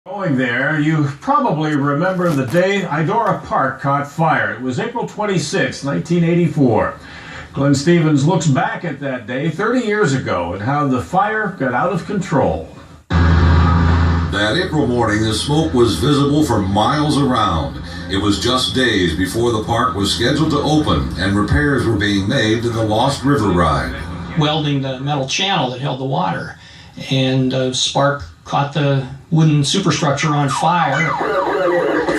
Going there, you probably remember the day Idora Park caught fire. It was April 26, 1984. Glenn Stevens looks back at that day 30 years ago and how the fire got out of control. That April morning, the smoke was visible for miles around. It was just days before the park was scheduled to open and repairs were being made to the Lost River ride. Welding the metal channel that held the water, and a spark caught the wooden superstructure on fire.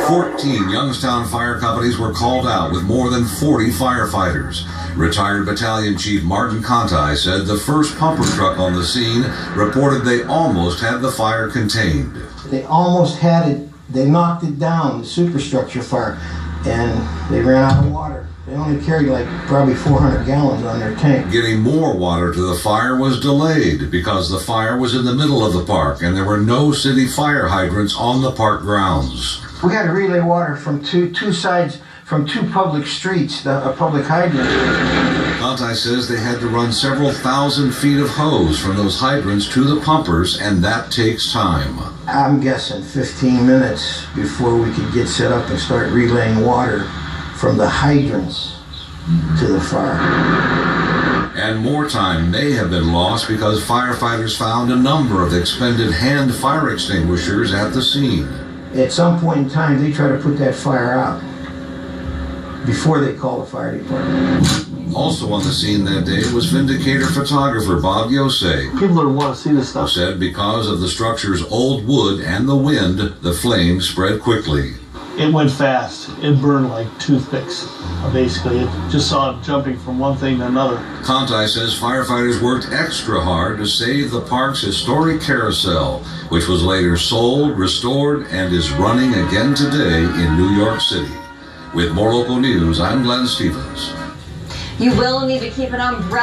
14 Youngstown fire companies were called out with more than 40 firefighters. Retired Battalion Chief Martin Conti said the first pumper truck on the scene reported they almost had the fire contained. They almost had it, they knocked it down, the superstructure fire, and they ran out of water. They only carried like probably 400 gallons on their tank. Getting more water to the fire was delayed because the fire was in the middle of the park and there were no city fire hydrants on the park grounds. We had to relay water from two sides, from two public streets, a public hydrant. Conti says they had to run several thousand feet of hose from those hydrants to the pumpers, and that takes time. I'm guessing 15 minutes before we could get set up and start relaying water from the hydrants to the fire. And more time may have been lost because firefighters found a number of expended hand fire extinguishers at the scene. At some point in time, they try to put that fire out before they call the fire department. Also on the scene that day was Vindicator photographer Bob Yosei. People don't want to see this stuff. Said because of the structure's old wood and the wind, the flames spread quickly. It went fast. It burned like toothpicks. Basically, it just saw it jumping from one thing to another. Conti says firefighters worked extra hard to save the park's historic carousel, which was later sold, restored, and is running again today in New York City. With more local news, I'm Glenn Stevens. You will need to keep an umbrella.